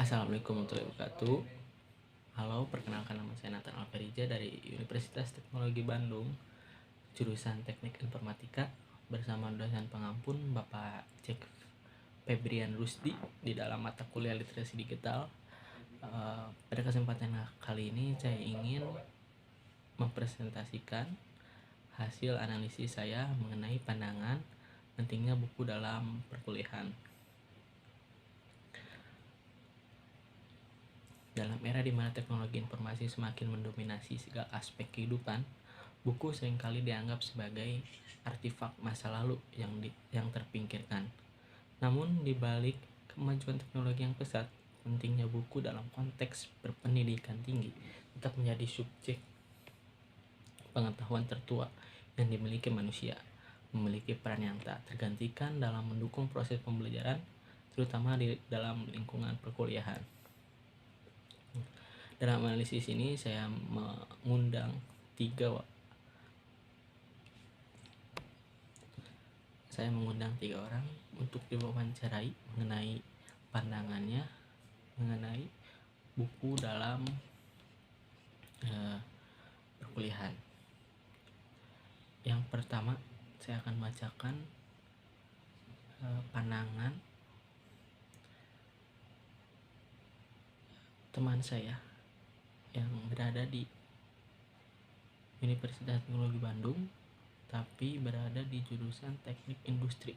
Assalamualaikum warahmatullahi wabarakatuh. Halo, perkenalkan nama saya Nathan Alverija dari Universitas Teknologi Bandung, jurusan Teknik Informatika, bersama dosen pengampun Bapak Cek Febrian Rusdi di dalam mata kuliah Literasi Digital. Pada kesempatan kali ini saya ingin mempresentasikan hasil analisis saya mengenai pandangan pentingnya buku dalam perkuliahan. Dalam era di mana teknologi informasi semakin mendominasi segala aspek kehidupan, buku seringkali dianggap sebagai artefak masa lalu yang terpinggirkan. Namun, di balik kemajuan teknologi yang pesat, pentingnya buku dalam konteks berpendidikan tinggi tetap menjadi subjek pengetahuan tertua yang dimiliki manusia, memiliki peran yang tak tergantikan dalam mendukung proses pembelajaran, terutama di dalam lingkungan perkuliahan. Dalam analisis ini saya mengundang tiga orang untuk diwawancarai mengenai pandangannya mengenai buku dalam perkuliahan. Yang pertama, saya akan bacakan pandangan teman saya yang berada di Universitas Teknologi Bandung tapi berada di jurusan Teknik Industri.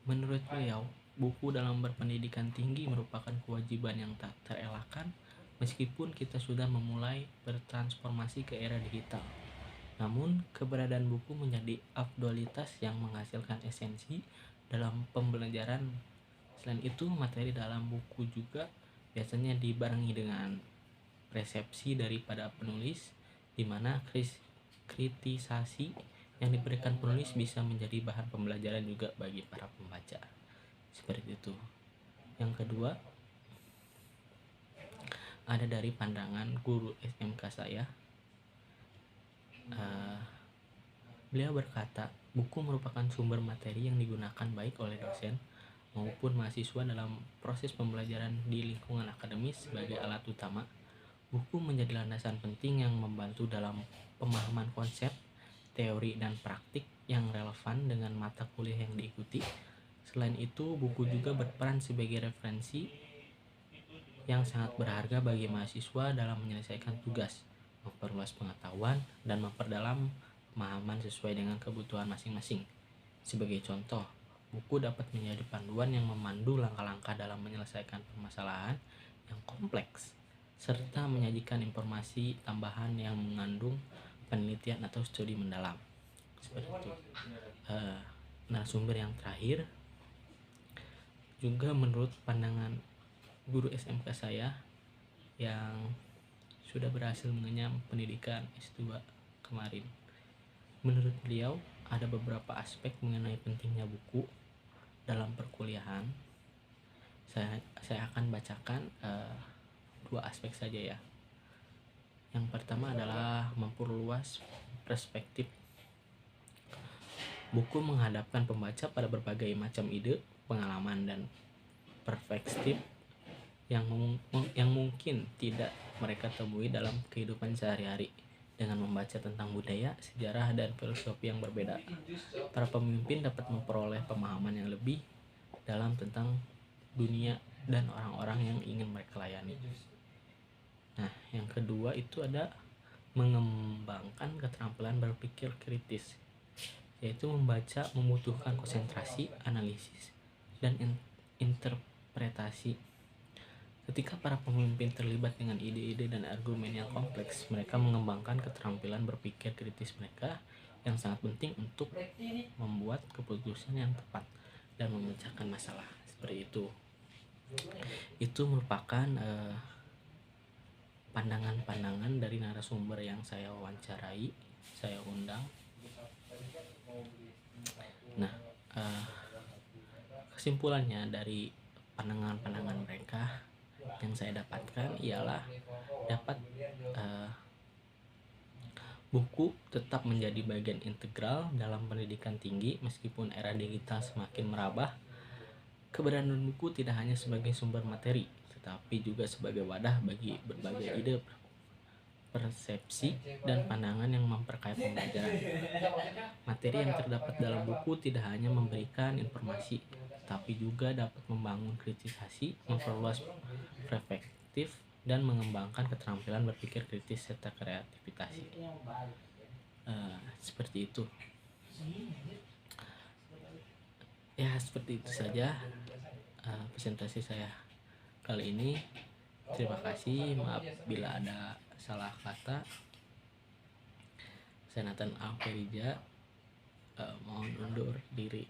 Menurut beliau, buku dalam berpendidikan tinggi merupakan kewajiban yang tak terelakkan meskipun kita sudah memulai bertransformasi ke era digital. Namun, keberadaan buku menjadi aktualitas yang menghasilkan esensi dalam pembelajaran. Selain itu, materi dalam buku juga biasanya dibarengi dengan resepsi daripada penulis, di mana kritisasi yang diberikan penulis bisa menjadi bahan pembelajaran juga bagi para pembaca. Seperti itu. Yang kedua, ada dari pandangan guru SMK saya. Beliau berkata, buku merupakan sumber materi yang digunakan baik oleh dosen maupun mahasiswa dalam proses pembelajaran di lingkungan akademis sebagai alat utama. Buku menjadi landasan penting yang membantu dalam pemahaman konsep, teori, dan praktik yang relevan dengan mata kuliah yang diikuti. Selain itu, buku juga berperan sebagai referensi yang sangat berharga bagi mahasiswa dalam menyelesaikan tugas, memperluas pengetahuan, dan memperdalam pemahaman sesuai dengan kebutuhan masing-masing. Sebagai contoh, buku dapat menjadi panduan yang memandu langkah-langkah dalam menyelesaikan permasalahan yang kompleks, serta menyajikan informasi tambahan yang mengandung penelitian atau studi mendalam. Seperti itu. Narasumber yang terakhir juga menurut pandangan guru SMK saya yang sudah berhasil mengenyam pendidikan S2 kemarin. Menurut beliau, ada beberapa aspek mengenai pentingnya buku dalam perkuliahan. Saya akan bacakan dua aspek saja ya. Yang pertama adalah memperluas perspektif. Buku menghadapkan pembaca pada berbagai macam ide, pengalaman, dan perspektif yang mungkin tidak mereka temui dalam kehidupan sehari-hari. Dengan membaca tentang budaya, sejarah, dan filosofi yang berbeda, para pemimpin dapat memperoleh pemahaman yang lebih dalam tentang dunia dan orang-orang yang ingin mereka layani. Nah, yang kedua itu ada mengembangkan keterampilan berpikir kritis, yaitu membaca membutuhkan konsentrasi, analisis, dan interpretasi. Ketika para pemimpin terlibat dengan ide-ide dan argumen yang kompleks, mereka mengembangkan keterampilan berpikir kritis mereka yang sangat penting untuk membuat keputusan yang tepat dan memecahkan masalah. Seperti itu. Itu merupakan pandangan-pandangan dari narasumber yang saya wawancarai, saya undang. Nah, kesimpulannya dari pandangan-pandangan mereka yang saya dapatkan ialah dapat buku tetap menjadi bagian integral dalam pendidikan tinggi meskipun era digital semakin merambah. Keberadaan buku tidak hanya sebagai sumber materi, tetapi juga sebagai wadah bagi berbagai ide, persepsi, dan pandangan yang memperkaya pembelajaran. Materi yang terdapat dalam buku tidak hanya memberikan informasi, tapi juga dapat membangun kritisasi, memperluas perspektif, dan mengembangkan keterampilan berpikir kritis serta kreativitas. Seperti itu. Ya, seperti itu saja presentasi saya kali ini. Terima kasih, maaf bila ada salah kata. Saya Nathan Alferija, mohon undur diri.